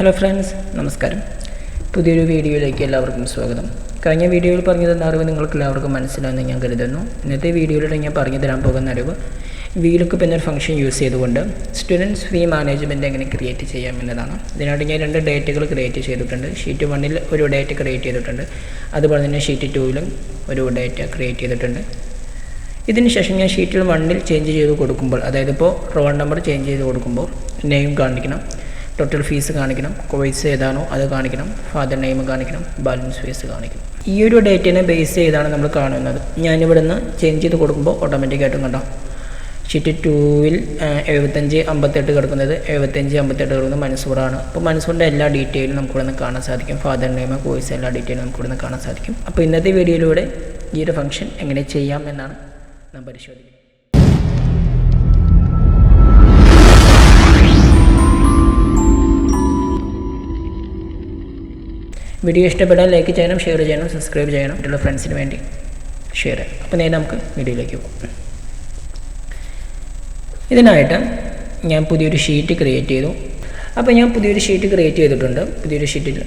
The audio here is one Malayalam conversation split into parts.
ഹലോ ഫ്രണ്ട്സ്, നമസ്കാരം. പുതിയൊരു വീഡിയോയിലേക്ക് എല്ലാവർക്കും സ്വാഗതം. കഴിഞ്ഞ വീഡിയോയിൽ പറഞ്ഞു തന്ന അറിവ് നിങ്ങൾക്ക് എല്ലാവർക്കും മനസ്സിലാണെന്ന് ഞാൻ കരുതുന്നു. ഇന്നത്തെ വീഡിയോയിലൂടെ ഞാൻ പറഞ്ഞു തരാൻ പോകുന്ന അറിവ് VLOOKUP എന്നൊരു ഫംഗ്ഷൻ യൂസ് ചെയ്തുകൊണ്ട് സ്റ്റുഡൻസ് ഫീ മാനേജ്മെൻറ്റ് എങ്ങനെ ക്രിയേറ്റ് ചെയ്യാം എന്നതാണ്. ഇതിനായിട്ട് ഞാൻ 2 ഡേറ്റകൾ ക്രിയേറ്റ് ചെയ്തിട്ടുണ്ട്. ഷീറ്റ് 1-ൽ ഒരു ഡേറ്റ ക്രിയേറ്റ് ചെയ്തിട്ടുണ്ട്, അതുപോലെ തന്നെ ഷീറ്റ് 2-ലും ഒരു ഡേറ്റ ക്രിയേറ്റ് ചെയ്തിട്ടുണ്ട്. ഇതിന് ശേഷം ഞാൻ ഷീറ്റിൽ 1-ൽ ചേഞ്ച് ചെയ്ത് കൊടുക്കുമ്പോൾ, അതായത് ഇപ്പോൾ റോൾ നമ്പർ ചേഞ്ച് ചെയ്ത് കൊടുക്കുമ്പോൾ നെയിം കാണിക്കണം, ടോട്ടൽ ഫീസ് കാണിക്കണം, കോഴ്സ് ഏതാണോ അത് കാണിക്കണം, ഫാദർ നെയിം കാണിക്കണം, ബാലൻസ് ഫീസ് കാണിക്കണം. ഈ ഒരു ഡേറ്റിനെ ബേസ് ചെയ്താണ് നമ്മൾ കാണുന്നത്. ഞാനിവിടെ നിന്ന് ചേഞ്ച് ചെയ്ത് കൊടുക്കുമ്പോൾ ഓട്ടോമാറ്റിക്കായിട്ടും കണ്ടോ ഷീറ്റ് 2-ൽ 75-58 കിടക്കുന്നത് 75-58 കിടക്കുന്നത് മൻസൂറാണ്. അപ്പോൾ മൻസൂറിൻ്റെ എല്ലാ ഡീറ്റെയിലും നമുക്കിവിടെ നിന്ന് കാണാൻ സാധിക്കും. ഫാദർ നെയിം, കോഴ്സ് എല്ലാ ഡീറ്റെയിലും നമുക്കിവിടെ നിന്ന് കാണാൻ സാധിക്കും. അപ്പോൾ ഇന്നത്തെ വീഡിയോയിലൂടെ ഈ ഒരു ഫംഗ്ഷൻ എങ്ങനെ ചെയ്യാം എന്നാണ് നാം പരിശോധിക്കുന്നത്. വീഡിയോ ഇഷ്ടപ്പെട്ടാൽ ലൈക്ക് ചെയ്യണം, ഷെയർ ചെയ്യണം, സബ്സ്ക്രൈബ് ചെയ്യണം, മറ്റുള്ള ഫ്രണ്ട്സിന് വേണ്ടി ഷെയർ ചെയ്യണം. അപ്പോൾ നേരെ നമുക്ക് വീഡിയോയിലേക്ക് പോകാം. ഇതിനായിട്ട് ഞാൻ പുതിയൊരു ഷീറ്റ് ക്രിയേറ്റ് ചെയ്തു. അപ്പോൾ ഞാൻ പുതിയൊരു ഷീറ്റ് ക്രിയേറ്റ് ചെയ്തിട്ടുണ്ട്. പുതിയൊരു ഷീറ്റിൽ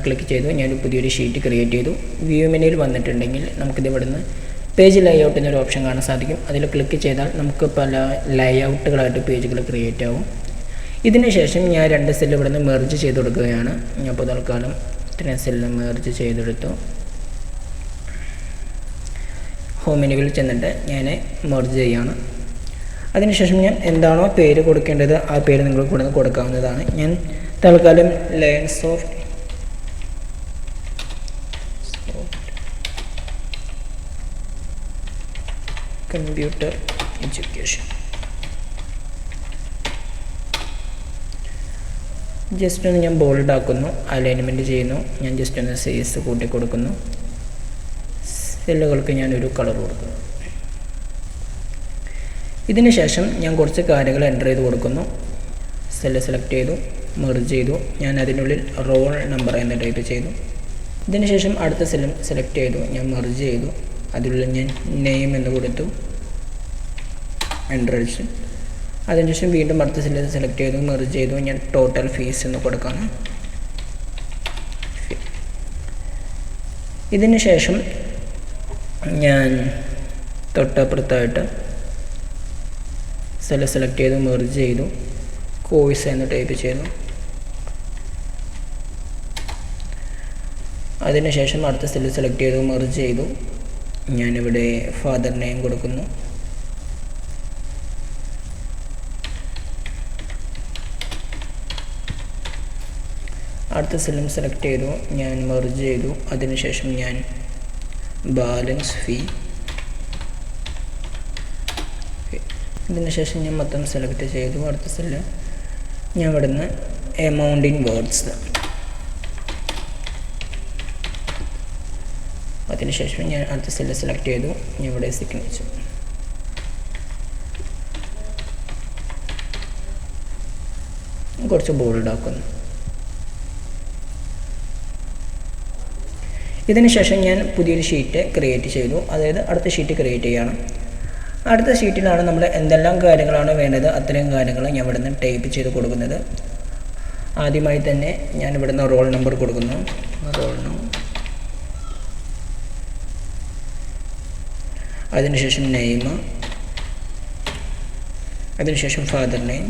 ക്ലിക്ക് ചെയ്തു. ഞാൻ പുതിയൊരു ഷീറ്റ് ക്രിയേറ്റ് ചെയ്തു. വ്യൂ മെനുവിൽ വന്നിട്ടുണ്ടെങ്കിൽ നമുക്കിത് ഇവിടുന്ന് പേജ് ലേഔട്ട് എന്നൊരു ഓപ്ഷൻ കാണാൻ സാധിക്കും. അതിൽ ക്ലിക്ക് ചെയ്താൽ നമുക്ക് പല ലേഔട്ടുകളായിട്ട് പേജുകൾ ക്രിയേറ്റ് ആവും. ഇതിന് ശേഷം ഞാൻ 2 സെല്ല് ഇവിടുന്ന് മെർജ് ചെയ്ത് കൊടുക്കുകയാണ്. ഞാൻ ഇപ്പോൾ തൽക്കാലം 3 സെല്ല് മെർജ് ചെയ്തെടുത്തു. ഹോം മെനുവിൽ ചെന്നിട്ട് ഞാൻ മെർജ് ചെയ്യുകയാണ്. അതിനുശേഷം ഞാൻ എന്താണോ പേര് കൊടുക്കേണ്ടത് ആ പേര് നിങ്ങൾക്ക് ഇവിടെ നിന്ന് കൊടുക്കാവുന്നതാണ്. ഞാൻ തൽക്കാലം learns of computer education just ഒന്ന് ഞാൻ ബോൾഡ് ആക്കുന്നു, അലൈൻമെൻറ്റ് ചെയ്യുന്നു. ഞാൻ ജസ്റ്റ് ഒന്ന് സൈസ് കൂട്ടി കൊടുക്കുന്നു. സെല്ലുകൾക്ക് ഞാനൊരു കളർ കൊടുക്കുന്നു. ഇതിന് ശേഷം ഞാൻ കുറച്ച് കാര്യങ്ങൾ എൻ്റർ ചെയ്ത് കൊടുക്കുന്നു. സെല്ല് സെലക്ട് ചെയ്തു, മെർജ് ചെയ്തു. ഞാൻ അതിനുള്ളിൽ റോൾ നമ്പർ എന്ന് ടൈപ്പ് ചെയ്തു. ഇതിന് ശേഷം അടുത്ത സെല്ലും സെലക്ട് ചെയ്തു, ഞാൻ മെർജ് ചെയ്തു. അതിനുള്ളിൽ ഞാൻ നെയിം എന്ന് കൊടുത്തു, എൻ്റർ അടിച്ചു. അതിനുശേഷം വീണ്ടും അടുത്ത സെല്ല് സെലക്ട് ചെയ്തു, മെർജ് ചെയ്തു. ഞാൻ ടോട്ടൽ ഫീസ് എന്ന് കൊടുക്കാണ്. ഇതിന് ശേഷം ഞാൻ തൊട്ടപ്പുറത്തായിട്ട് സെല്ല് സെലക്ട് ചെയ്തു, മെർജ് ചെയ്തു, കോഴ്സ് എന്ന് ടൈപ്പ് ചെയ്തു. അതിനുശേഷം അടുത്ത സെല്ല് സെലക്ട് ചെയ്തു, മെർജ് ചെയ്തു. ഞാനിവിടെ ഫാദർ നെയിം കൊടുക്കുന്നു. അടുത്ത സെല്ലും സെലക്ട് ചെയ്തു, ഞാൻ മെർജ് ചെയ്തു. അതിനുശേഷം ഞാൻ ബാലൻസ് ഫീ. ഇതിന് ശേഷം ഞാൻ മൊത്തം സെലക്ട് ചെയ്തു. അടുത്ത സെല്ല് ഞാൻ ഇവിടെ നിന്ന് എമൗണ്ട് ഇൻ വേർഡ്സ്. അതിനുശേഷം ഞാൻ അടുത്ത സെല്ല് സെലക്ട് ചെയ്തു. ഞാൻ ഇവിടെ സിഗ്നേച്ചർ. കുറച്ച് ബോൾഡ് ആക്കുന്നു. ഇതിന് ശേഷം ഞാൻ പുതിയൊരു ഷീറ്റ് ക്രിയേറ്റ് ചെയ്തു. അതായത് അടുത്ത ഷീറ്റ് ക്രിയേറ്റ് ചെയ്യുകയാണ്. അടുത്ത ഷീറ്റിലാണ് നമ്മൾ എന്തെല്ലാം കാര്യങ്ങളാണ് വേണ്ടത് അത്രയും കാര്യങ്ങൾ ഞാൻ ഇവിടെ നിന്ന് ടൈപ്പ് ചെയ്ത് കൊടുക്കുന്നത്. ആദ്യമായി തന്നെ ഞാൻ ഇവിടെ നിന്ന് റോൾ നമ്പർ കൊടുക്കുന്നു. Roll number. അതിനുശേഷം നെയിം. അതിനുശേഷം ഫാദർ നെയിം.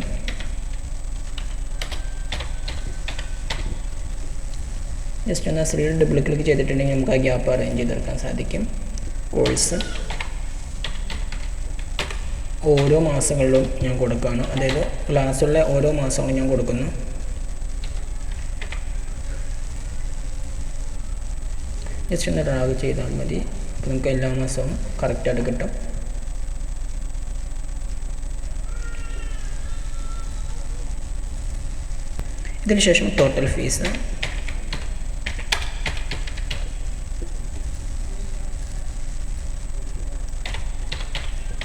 ജസ്റ്റ് ഒന്ന് സ്ത്രീയിൽ ഡബിൾ ക്ലിക്ക് ചെയ്തിട്ടുണ്ടെങ്കിൽ നമുക്ക് ആ ഗ്യാപ്പ് അറേഞ്ച് ചെയ്തെടുക്കാൻ സാധിക്കും. കോഴ്സ് ഓരോ മാസങ്ങളിലും ഞാൻ കൊടുക്കുകയാണ്. അതായത് ക്ലാസ്സുള്ള ഓരോ മാസങ്ങളും ഞാൻ കൊടുക്കുന്നു. ജസ്റ്റ് ഒന്ന് ഡ്രാഗ് ചെയ്താൽ മതി. അപ്പോൾ നമുക്ക് എല്ലാ മാസവും കറക്റ്റായിട്ട് കിട്ടും. ഇതിന് ശേഷം total fees.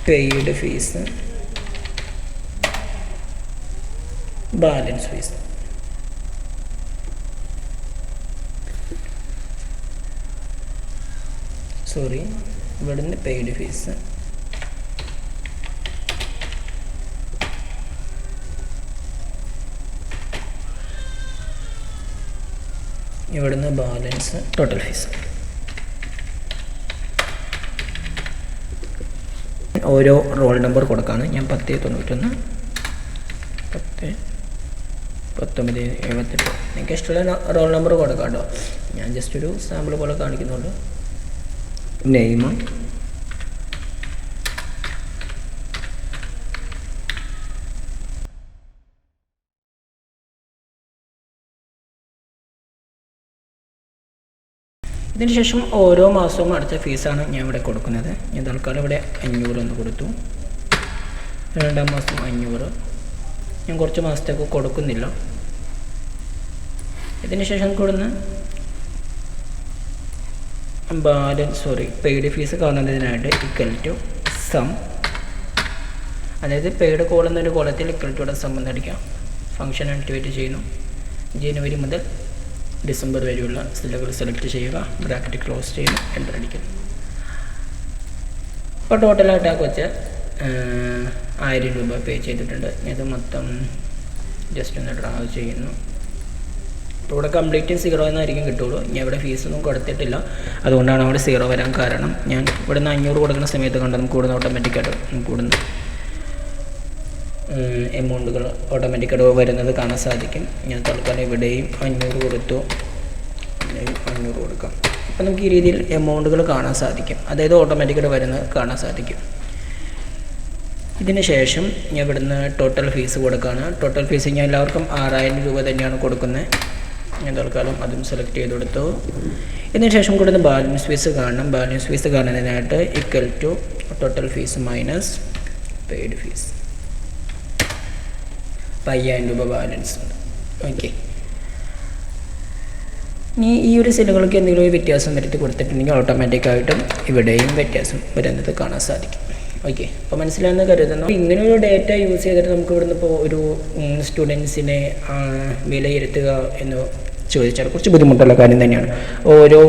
Paid fees, balance fees. ഇവിടുന്ന് പെയ്ഡ് ഫീസ്. ഇവിടുന്ന് ബാലൻസ് ടോട്ടൽ ഫീസ്. ഓരോ റോൾ നമ്പർ കൊടുക്കാണ്. ഞാൻ 1091 10 19 78. നിങ്ങൾക്ക് ഇഷ്ടമുള്ള റോൾ നമ്പർ കൊടുക്കാം കേട്ടോ. ഞാൻ ജസ്റ്റ് ഒരു സാമ്പിൾ പോലെ കാണിക്കുന്നുള്ളൂ. നെയിം, ഇതിന് ശേഷം ഓരോ മാസവും അടുത്ത ഫീസാണ് ഞാൻ ഇവിടെ കൊടുക്കുന്നത്. ഞാൻ തൽക്കാലം ഇവിടെ 500 എന്ന് കൊടുത്തു. രണ്ടാം മാസം 500. ഞാൻ കുറച്ച് മാസത്തേക്ക് കൊടുക്കുന്നില്ല. ഇതിന് ശേഷം കൊടുന്ന് പെയ്ഡ് ഫീസ് കാണുന്നതിനായിട്ട് ഇക്വൽ ടു സം, അതായത് പെയ്ഡ് കോളം എന്നൊരു കോളത്തിൽ ഇക്വൽ ടു സം എന്നടിക്കാം. ഫംഗ്ഷൻ ആക്ടിവേറ്റ് ചെയ്യുന്നു. ജനുവരി മുതൽ ഡിസംബർ വരെയുള്ള സെല്ലുകൾ സെലക്ട് ചെയ്യുക, ബ്രാക്കറ്റ് ക്ലോസ് ചെയ്യുന്നു, എൻ്റർ അടിക്കുന്നു. അപ്പോൾ ടോട്ടലായിട്ട് ആ കൊച്ച് 1000 രൂപ പേ ചെയ്തിട്ടുണ്ട്. ഇത് മൊത്തം ജസ്റ്റ് ഒന്ന് ഡ്രാ ചെയ്യുന്നു. അപ്പോൾ ഇവിടെ കംപ്ലീറ്റ് 0 എന്നായിരിക്കും കിട്ടുള്ളൂ. ഞാൻ ഇവിടെ ഫീസൊന്നും കൊടുത്തിട്ടില്ല, അതുകൊണ്ടാണ് അവിടെ 0 വരാൻ കാരണം. ഞാൻ ഇവിടെ നിന്ന് 500 കൊടുക്കുന്ന സമയത്ത് കണ്ട് നമുക്ക് കൂടുന്ന ഓട്ടോമാറ്റിക്കായിട്ട് കൂടുന്ന എമൗണ്ടുകൾ ഓട്ടോമാറ്റിക്കായിട്ട് വരുന്നത് കാണാൻ സാധിക്കും. ഞാൻ തൽക്കാലം ഇവിടെയും 500 കൊടുത്തു, 500 കൊടുക്കാം. അപ്പോൾ നമുക്ക് ഈ രീതിയിൽ എമൗണ്ടുകൾ കാണാൻ സാധിക്കും, അതായത് ഓട്ടോമാറ്റിക്കായിട്ട് വരുന്നത് കാണാൻ സാധിക്കും. ഇതിന് ശേഷം ഞാൻ ഇവിടുന്ന് ടോട്ടൽ ഫീസ് കൊടുക്കുകയാണ്. ടോട്ടൽ ഫീസ് ഞാൻ എല്ലാവർക്കും 6000 രൂപ തന്നെയാണ് കൊടുക്കുന്നത്. ഞാൻ തൽക്കാലം അതും സെലക്ട് ചെയ്ത് കൊടുത്തു. ഇതിന് ശേഷം കൊടുക്കുന്ന ബാലൻസ് ഫീസ് കാണണം. ബാലൻസ് ഫീസ് കാണുന്നതിനായിട്ട് equal to total fees minus paid fees. 5000 രൂപ ബാലൻസ് ഉണ്ട്. ഓക്കെ, ഇനി ഈ ഒരു സെല്ലുകൾക്ക് എന്തെങ്കിലും ഒരു വ്യത്യാസം വരുത്തി കൊടുത്തിട്ടുണ്ടെങ്കിൽ ഓട്ടോമാറ്റിക്കായിട്ടും ഇവിടെയും വ്യത്യാസം വരുന്നത് കാണാൻ സാധിക്കും. ഓക്കെ, അപ്പോൾ മനസ്സിലായെന്ന് കരുതുന്നു. ഇങ്ങനെയൊരു ഡേറ്റ യൂസ് ചെയ്തിട്ട് നമുക്ക് ഇവിടുന്ന് ഇപ്പോൾ ഒരു സ്റ്റുഡൻസിനെ വിലയിരുത്തുക എന്ന് ചോദിച്ചാൽ കുറച്ച് ബുദ്ധിമുട്ടുള്ള കാര്യം തന്നെയാണ്. ഓരോ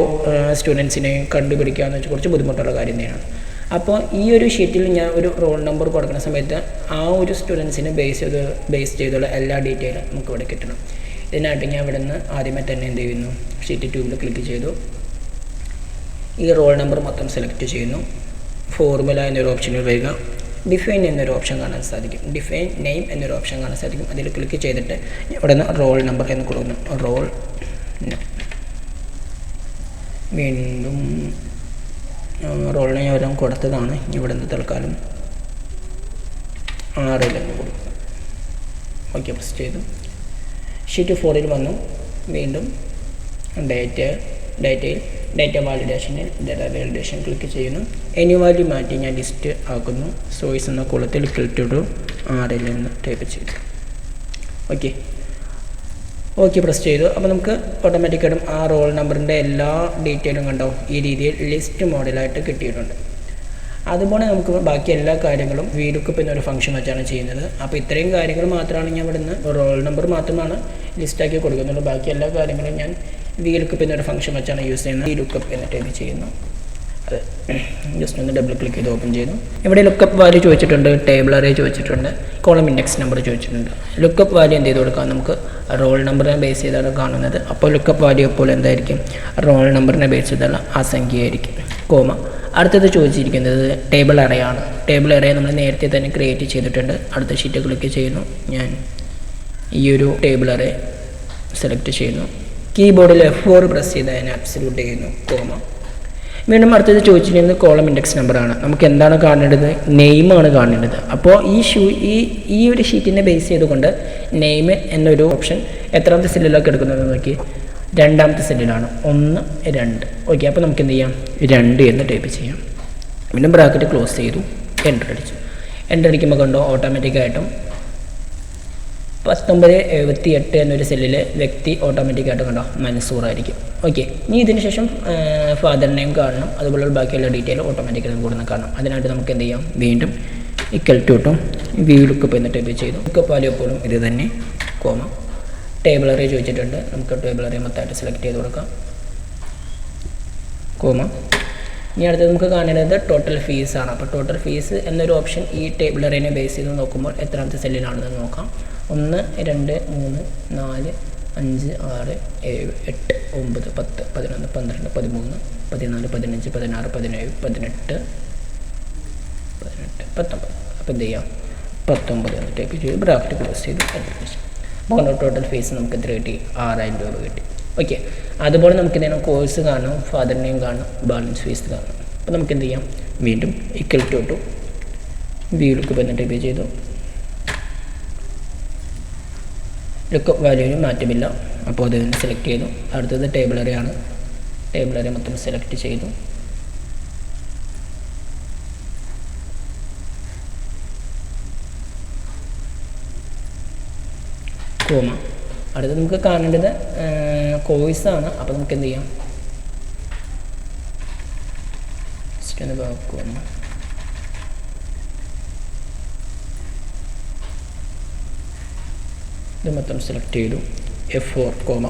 സ്റ്റുഡൻസിനെയും കണ്ടുപിടിക്കുക എന്ന് വെച്ചാൽ കുറച്ച് ബുദ്ധിമുട്ടുള്ള കാര്യം തന്നെയാണ്. അപ്പോൾ ഈ ഒരു ഷീറ്റിൽ ഞാൻ ഒരു റോൾ നമ്പർ കൊടുക്കുന്ന സമയത്ത് ആ ഒരു സ്റ്റുഡൻസിനെ ബേസ് ചെയ്തുള്ള എല്ലാ ഡീറ്റെയിലും നമുക്ക് ഇവിടെ കിട്ടണം. ഇതിനായിട്ട് ഞാൻ ഇവിടെ നിന്ന് ആദ്യമേ തന്നെ എന്ത് ചെയ്യുന്നു, ഷീറ്റ് 2 ക്ലിക്ക് ചെയ്തു. ഈ റോൾ നമ്പർ മൊത്തം സെലക്ട് ചെയ്യുന്നു. ഫോർമുല എന്നൊരു ഓപ്ഷനിൽ വരിക. ഡിഫൈൻ എന്നൊരു ഓപ്ഷൻ കാണാൻ സാധിക്കും. ഡിഫൈൻ നെയിം എന്നൊരു ഓപ്ഷൻ കാണാൻ സാധിക്കും. അതിൽ ക്ലിക്ക് ചെയ്തിട്ട് ഇവിടെ നിന്ന് റോൾ നമ്പർ എന്ന് കൊടുക്കുന്നു. റോൾ വീണ്ടും റോളിനെ ഞാൻ കൊടുത്തതാണ്. ഇവിടെ നിന്ന് തൽക്കാലം 6 എന്ന് കൊടുക്കും. ഓക്കെ, പ്രസ് ചെയ്തു. ഷീറ്റ് 4 വന്നു. വീണ്ടും ഡേറ്റ വാലിഡേഷനിൽ ഡേറ്റ വാലിഡേഷൻ ക്ലിക്ക് ചെയ്യുന്നു. എനി വാല്യൂ മാറ്റി ഞാൻ ലിസ്റ്റ് ആക്കുന്നു. സോയ്സ് എന്ന കോളത്തിൽ ക്ലിക്ക് ടു 6 എന്ന് ടൈപ്പ് ചെയ്തു. ഓക്കെ പ്രസ് ചെയ്തു. അപ്പോൾ നമുക്ക് ഓട്ടോമാറ്റിക്കായിട്ടും ആ റോൾ നമ്പറിൻ്റെ എല്ലാ ഡീറ്റെയിലും കണ്ടോ ഈ രീതിയിൽ ലിസ്റ്റ് മോഡലായിട്ട് കിട്ടിയിട്ടുണ്ട്. അതുപോലെ നമുക്ക് ബാക്കി എല്ലാ കാര്യങ്ങളും VLOOKUP എന്നൊരു ഫംഗ്ഷൻ വെച്ചാണ് ചെയ്യുന്നത്. അപ്പോൾ ഇത്രയും കാര്യങ്ങൾ മാത്രമാണ് ഞാൻ ഇവിടുന്ന് റോൾ നമ്പർ മാത്രമാണ് ലിസ്റ്റാക്കി കൊടുക്കുന്നുള്ളൂ. ബാക്കി എല്ലാ കാര്യങ്ങളും ഞാൻ VLOOKUP എന്നൊരു ഫംഗ്ഷൻ വെച്ചാണ് യൂസ് ചെയ്യുന്നത്. VLOOKUP എന്ന് ടൈപ്പ് ചെയ്യുന്നു. അത് ജസ്റ്റ് ഒന്ന് ഡബിൾ ക്ലിക്ക് ചെയ്ത് ഓപ്പൺ ചെയ്തു. ഇവിടെ ലുക്കപ്പ് വാല്യൂ ചോദിച്ചിട്ടുണ്ട്, ടേബിൾ അറേ ചോദിച്ചിട്ടുണ്ട്, കോളം ഇൻഡെക്സ് നമ്പർ ചോദിച്ചിട്ടുണ്ട്. ലുക്കപ്പ് വാല്യൂ എന്ത് ചെയ്ത് കൊടുക്കാം, നമുക്ക് റോൾ നമ്പറിനെ ബേസ് ചെയ്താണ് കാണുന്നത്. അപ്പോൾ ലുക്കപ്പ് വാല്യൂ എപ്പോൾ എന്തായിരിക്കും, റോൾ നമ്പറിനെ ബേസ് ചെയ്തുള്ള ആ സംഖ്യയായിരിക്കും. കോമ അടുത്തത് ചോദിച്ചിരിക്കുന്നത് ടേബിൾ അറേ ആണ്. ടേബിൾ അറേ നമ്മൾ നേരത്തെ തന്നെ ക്രിയേറ്റ് ചെയ്തിട്ടുണ്ട്. അടുത്ത ഷീറ്റ് ക്ലിക്ക് ചെയ്യുന്നു. ഞാൻ ഈ ഒരു ടേബിൾ അറേ സെലക്ട് ചെയ്യുന്നു. കീബോർഡിൽ F4 പ്രസ് ചെയ്ത് അതിനെ അബ്സല്യൂട്ട് ചെയ്യുന്നു. കോമ വീണ്ടും അടുത്തത് ചോദിച്ചിരിക്കുന്നത് കോളം ഇൻഡെക്സ് നമ്പറാണ്. നമുക്ക് എന്താണ് കാണേണ്ടത്, നെയിമാണ് കാണേണ്ടത്. അപ്പോൾ ഈ ഒരു ഷീറ്റിനെ ബേസ് ചെയ്തുകൊണ്ട് നെയിം എന്നൊരു ഓപ്ഷൻ എത്രാമത്തെ സെല്ലിലൊക്കെ എടുക്കുന്നത് നോക്കി, രണ്ടാമത്തെ സെല്ലിലാണ്. 1 2. ഓക്കെ, അപ്പോൾ നമുക്ക് എന്ത് ചെയ്യാം, 2 എന്ന് ടൈപ്പ് ചെയ്യാം. വീണ്ടും ബ്രാക്കറ്റ് ക്ലോസ് ചെയ്തു, എൻ്റർ അടിച്ചു. എൻ്റർ അടിക്കുമ്പോൾ കണ്ടോ ഓട്ടോമാറ്റിക്കായിട്ടും 1978 എന്നൊരു സെല്ലിൽ വ്യക്തി ഓട്ടോമാറ്റിക്കായിട്ട് കണ്ടോ മൻസൂറായിരിക്കും. ഓക്കെ, ഇനി ഇതിന് ശേഷം ഫാദർ നെയിം കാണണം, അതുപോലെ ബാക്കിയുള്ള ഡീറ്റെയിൽ ഓട്ടോമാറ്റിക്കലി കൂടുന്ന കാണണം. അതിനായിട്ട് നമുക്ക് എന്ത് ചെയ്യാം, വീണ്ടും ഇക്വൽ ടു VLOOKUP എന്ന് ടൈപ്പ് ചെയ്തു. ലുക്കപ്പ് വാല്യൂ എപ്പോഴും ഇത് തന്നെ, കോമ ടേബിൾ അറേ ചോദിച്ചിട്ടുണ്ട്. നമുക്ക് ടേബിൾ അറേ മൊത്തമായിട്ട് സെലക്ട് ചെയ്ത് കൊടുക്കാം, കോമ. ഇനി അടുത്തത് നമുക്ക് കാണേണ്ടത് ടോട്ടൽ ഫീസാണ്. അപ്പോൾ ടോട്ടൽ ഫീസ് എന്നൊരു ഓപ്ഷൻ ഈ ടേബിൾ അറേനെ ബേസ് ചെയ്ത് നോക്കുമ്പോൾ എത്രാമത്തെ സെല്ലിലാണെന്ന് നോക്കാം. 1 2 3 4 5, 6, 7, 8, 9, 10, 11, 12, 13, 14, 15, 16, 17, 18, 19. അപ്പോൾ എന്ത് ചെയ്യാം 19 എന്ന് ടൈപ്പ് ചെയ്ത് ബ്രാക്കറ്റ് ക്ലോസ് ചെയ്ത് അപ്പോൾ ടോട്ടൽ ഫീസ് നമുക്ക് എത്ര കിട്ടി 6,000 രൂപ കിട്ടി. ഓക്കെ, അതുപോലെ നമുക്ക് എന്ത് ചെയ്യണം കോഴ്സ് കാണണം, ഫാദർ നെയിം കാണണം, ബാലൻസ് ഫീസ് കാണണം. അപ്പോൾ നമുക്ക് എന്ത് ചെയ്യാം വീണ്ടും ഈക്വൽ ടു VLOOKUP എന്ന് ടൈപ്പ് ചെയ്തു. ലുക്കപ്പ് വാല്യൂവിന് മാറ്റമില്ല, അപ്പോൾ അത് സെലക്ട് ചെയ്തു. അടുത്തത് ടേബിൾ അറേ ആണ്. ടേബിൾ അറേ മൊത്തം സെലക്ട് ചെയ്തു. കോമ. അടുത്തത് നമുക്ക് കാണേണ്ടത് കോഴ്സാണ്. അപ്പോൾ നമുക്ക് എന്ത് ചെയ്യാം കോമ. ഇത് മൊത്തം സെലക്ട് ചെയ്തു. F4 comma.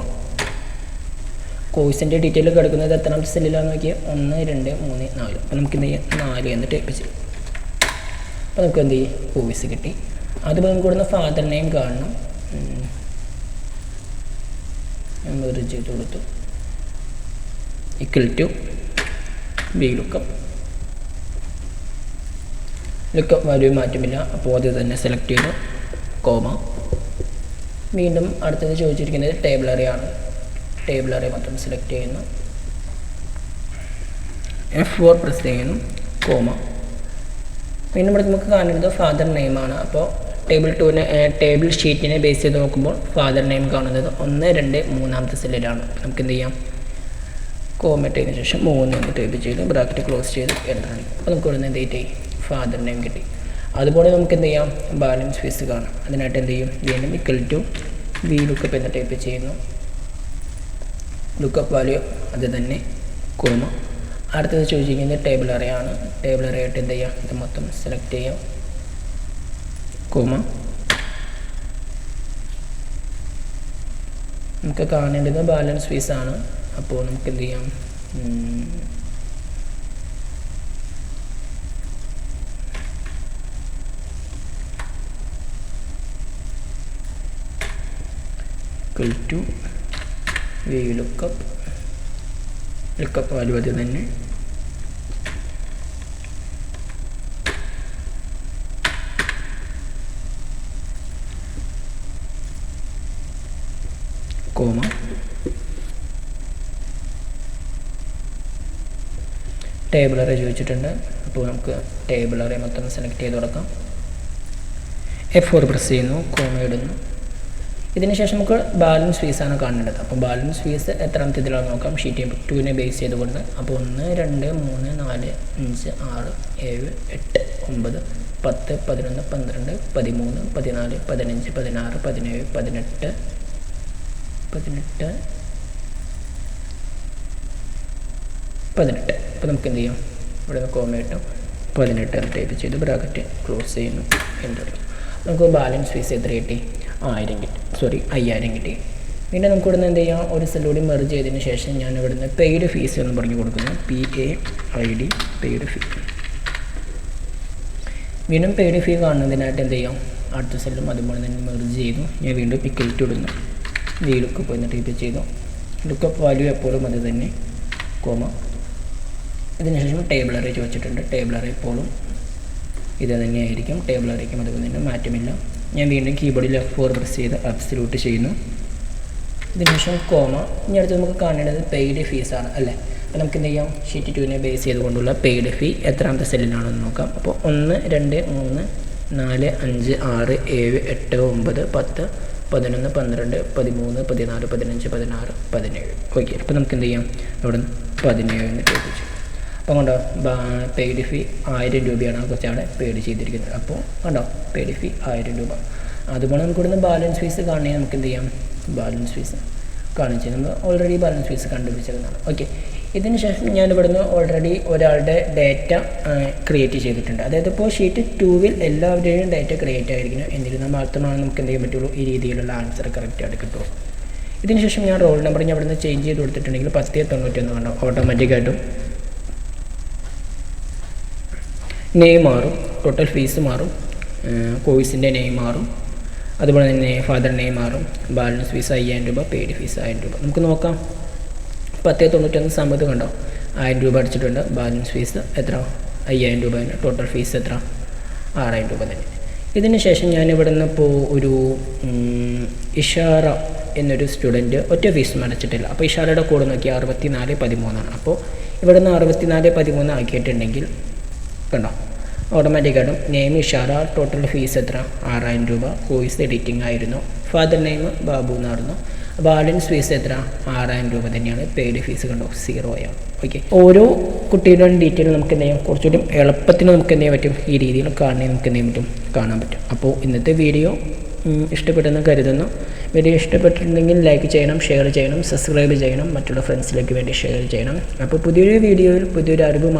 കോഴ്സിൻ്റെ ഡീറ്റെയിൽ കിടക്കുന്നത് എത്രാമത്തെ സെല്ലിലാണെന്ന് നോക്കിയാൽ 1, 2, 3, 4. അപ്പോൾ നമുക്ക് എന്ത് ചെയ്യാം 4 എന്ന് ടൈപ്പ് ചെയ്യും. അപ്പോൾ നമുക്ക് എന്ത് ചെയ്യും കോഴ്സ് കിട്ടി. അതുപോലെ നമുക്ക് ഇവിടുന്ന് ഫാദർ നെയിം കാണണം. മെർജ് ചെയ്ത് കൊടുത്തു. Equal to VLOOKUP. Lookup value മാറ്റമില്ല, അപ്പോൾ അത് തന്നെ സെലക്ട് ചെയ്തു കോമ. വീണ്ടും അടുത്തത് ചോദിച്ചിരിക്കുന്നത് ടേബിൾ അറേ ആണ്. ടേബിൾ അറേ മൊത്തം സെലക്ട് ചെയ്യുന്നു. F4 പ്രസ് ചെയ്യുന്നു കോമ. വീണ്ടും ഇവിടെ നമുക്ക് കാണുന്നത് ഫാദർ നെയിമാണ്. അപ്പോൾ ടേബിൾ ഷീറ്റിനെ ബേസ് ചെയ്ത് നോക്കുമ്പോൾ ഫാദർ നെയിം കാണുന്നത് 1, 2, 3 സെല്ലിലാണ്. നമുക്ക് എന്ത് ചെയ്യാം കോമറ്റ് ചെയ്തതിന് ശേഷം 3 എന്ന് ടൈപ്പ് ചെയ്ത് ബ്രാക്കറ്റ് ക്ലോസ് ചെയ്ത് എൻ്റർ ആണ്. അപ്പോൾ നമുക്ക് ഇവിടെ നിന്ന് എന്ത് ചെയ്യും ഫാദർ നെയിം കിട്ടി. അതുപോലെ നമുക്ക് എന്ത് ചെയ്യാം ബാലൻസ് ഫീസ് കാണാം. അതിനായിട്ട് എന്ത് ചെയ്യും വീണ്ടും ഈക്വൽ ടു VLOOKUP എന്ന് ടൈപ്പ് ചെയ്യുന്നു. ലുക്കപ്പ് വാല്യൂ അത് തന്നെ കോമ. അടുത്തത് ചോദിച്ചിരിക്കുന്നത് ടേബിൾ അറേ ആണ്. ടേബിൾ അറേ ആയിട്ട് എന്ത് ചെയ്യാം ഇത് മൊത്തം സെലക്ട് ചെയ്യാം കോമ. നമുക്ക് കാണേണ്ടത് ബാലൻസ് ഫീസാണ്. അപ്പോൾ നമുക്ക് എന്ത് ചെയ്യാം equal to VLOOKUP. Lookup value അത് തന്നെ കോമ. ടേബിൾ അറേ ചോദിച്ചിട്ടുണ്ട്. അപ്പോൾ നമുക്ക് ടേബിൾ അറേ മൊത്തം സെലക്ട് ചെയ്ത് കൊടുക്കാം. F4 പ്രസ് ചെയ്യുന്നു കോമ ഇടുന്നു. ഇതിന് ശേഷം നമുക്ക് ബാലൻസ് ഫീസാണ് കാണേണ്ടത്. അപ്പോൾ ബാലൻസ് ഫീസ് എത്രാമത്തെ ഇതിലാണെന്ന് നോക്കാം. ഷീറ്റ് 2നെ ബേസ് ചെയ്തുകൊണ്ട്. അപ്പോൾ 1, 2, 3, 4, 5, 6, 7, 8, 9, 10, 11, 12, 13, 14, 15, 16, 17, 18, 18. അപ്പോൾ നമുക്ക് എന്ത് ചെയ്യാം ഇവിടെ നിന്ന് കോമ ഇട്ടു 18 എന്ന് ടൈപ്പ് ചെയ്ത് ബ്രാക്കറ്റ് ക്ലോസ് ചെയ്യുന്നു എൻ്റർ. നമുക്ക് ബാലൻസ് ഫീസ് എത്ര കിട്ടി 5,000 കിട്ടി. പിന്നെ നമുക്ക് ഇവിടുന്ന് എന്ത് ചെയ്യാം ഒരു സെല്ലൂടി മെർജ് ചെയ്തതിന് ശേഷം ഞാൻ ഇവിടുന്ന് പെയ്ഡ് ഫീസ് എന്ന് പറഞ്ഞു കൊടുക്കുന്നു. PAID പെയ്ഡ് ഫീ. വീണ്ടും പെയ്ഡ് ഫീ കാണുന്നതിനായിട്ട് എന്ത് ചെയ്യാം അടുത്ത സെല്ലും അതുപോലെ തന്നെ മെർജ് ചെയ്തു. ഞാൻ വീണ്ടും ഈക്വൽ ടു ഇടുന്നു. VLOOKUP എന്ന് ടൈപ്പ് ചെയ്തു. ലുക്കപ്പ് വാല്യൂ എപ്പോഴും അത് തന്നെ കോമ. ഇതിനുശേഷം ടേബിൾ അറേ ചോദിച്ചിട്ടുണ്ട്. ടേബിൾ അറേ എപ്പോഴും ഇത് തന്നെയായിരിക്കും. ടേബിൾ അറേക്കും അതുപോലെ തന്നെ മാറ്റമില്ല. ഞാൻ വീണ്ടും കീബോർഡിൽ F4 പ്രസ് ചെയ്ത് അബ്സല്യൂട്ട് ചെയ്യുന്നു. ഇതിനുശേഷം കോമ. ഇനി അടുത്ത് നമുക്ക് കാണേണ്ടത് പെയ്ഡ് ഫീസാണ് അല്ലേ. അപ്പോൾ നമുക്ക് എന്ത് ചെയ്യാം ഷീറ്റ് 2നെ ബേസ് ചെയ്തുകൊണ്ടുള്ള പെയ്ഡ് ഫീ എത്രാമത്തെ സെല്ലിലാണെന്ന് നോക്കാം. അപ്പോൾ 1, 2, 3, 4, 5, 6, 7, 8, 9, 10, 11, 12, 13, 14, 15, 16, 17. ഓക്കെ, അപ്പോൾ നമുക്ക് എന്ത് ചെയ്യാം ഇവിടെ 17 എന്ന് ചോദിച്ചു. അപ്പോൾ കണ്ടോ പെയ്ഡ് ഫീ 1000 രൂപയാണ് കുറച്ചാണ് പെയ്ഡ് ചെയ്തിരിക്കുന്നത്. അപ്പോൾ കണ്ടോ പെയ്ഡ് ഫീ 1000 രൂപ. അതുപോലെ നമുക്ക് ഇവിടുന്ന് ബാലൻസ് ഫീസ് കാണണമെങ്കിൽ നമുക്ക് എന്ത് ചെയ്യാം ബാലൻസ് ഫീസ് കാണിച്ച് നമ്മൾ ഓൾറെഡി ബാലൻസ് ഫീസ് കണ്ടുപിടിച്ചതാണ്. ഓക്കെ, ഇതിന് ശേഷം ഞാൻ ഇവിടുന്ന് ഓൾറെഡി ഒരാളുടെ ഡേറ്റ ക്രിയേറ്റ് ചെയ്തിട്ടുണ്ട്. അതായത് ഇപ്പോൾ ഷീറ്റ് 2-ൽ എല്ലാവരുടെയും ഡേറ്റ ക്രിയേറ്റ് ആയിരിക്കണം. എന്നിരുന്നാൽ മാത്രമാണ് നമുക്ക് എന്ത് ചെയ്യാൻ പറ്റുള്ളൂ ഈ രീതിയിലുള്ള ആൻസർ കറക്റ്റായിട്ട് കിട്ടുള്ളൂ. ഇതിന് ശേഷം ഞാൻ റോൾ നമ്പർ ഞാൻ ഇവിടുന്ന് ചേഞ്ച് ചെയ്ത് കൊടുത്തിട്ടുണ്ടെങ്കിൽ 1091 കണ്ടോ ഓട്ടോമാറ്റിക്കായിട്ടും നെയിം മാറും, ടോട്ടൽ ഫീസ് മാറും, കോഴ്സിൻ്റെ നെയിം മാറും. അതുപോലെ തന്നെ ഫാദർ നെയിം മാറും. ബാലൻസ് ഫീസ് 5000 രൂപ, പെയ്ഡ് ഫീസ് 1000 രൂപ. നമുക്ക് നോക്കാം. 1091 സംബന്ധം കണ്ടോ, 1000 രൂപ അടിച്ചിട്ടുണ്ട്. ബാലൻസ് ഫീസ് എത്ര? 5000 രൂപ തന്നെ. ടോട്ടൽ ഫീസ് എത്ര? 6000 രൂപ തന്നെ. ഇതിന് ശേഷം ഞാൻ ഇവിടെ നിന്ന് ഇപ്പോൾ ഒരു ഇഷാറ എന്നൊരു സ്റ്റുഡൻറ്റ് ഒറ്റ ഫീസും അടച്ചിട്ടില്ല. അപ്പോൾ ഇഷാറയുടെ കോഡ് നോക്കി 6413 അപ്പോൾ ഇവിടെ നിന്ന് 6413 ആക്കിയിട്ടുണ്ടെങ്കിൽ കണ്ടോ, ഓട്ടോമാറ്റിക്കായിട്ടും നെയിം ഇഷാറ, ടോട്ടൽ ഫീസ് എത്ര? 6000 രൂപ. വോയിസ് എഡിറ്റിംഗ് ആയിരുന്നു. ഫാദർ നെയിം ബാബു എന്നായിരുന്നു. ബാലൻസ് ഫീസ് എത്ര? 6000 രൂപ തന്നെയാണ്. പെയ്ഡ് ഫീസ് കണ്ടോ 0 ആണ്. ഓക്കെ, ഓരോ കുട്ടികളുടെയും ഡീറ്റെയിൽ നമുക്ക് എന്ത് ചെയ്യാം, കുറച്ചുകൂടി എളുപ്പത്തിന് നമുക്ക് എന്ത് ചെയ്യാൻ പറ്റും, ഈ രീതിയിൽ കാണണമെങ്കിൽ നമുക്ക് എന്ത് ചെയ്യാൻ പറ്റും, കാണാൻ പറ്റും. അപ്പോൾ ഇന്നത്തെ വീഡിയോ ഇഷ്ടപ്പെട്ടെന്ന് കരുതുന്നു. വീഡിയോ ഇഷ്ടപ്പെട്ടിട്ടുണ്ടെങ്കിൽ ലൈക്ക് ചെയ്യണം, ഷെയർ ചെയ്യണം, സബ്സ്ക്രൈബ് ചെയ്യണം, മറ്റുള്ള ഫ്രണ്ട്സിലേക്ക് വേണ്ടി ഷെയർ ചെയ്യണം. അപ്പോൾ പുതിയൊരു വീഡിയോയിൽ പുതിയൊരു അറിവ്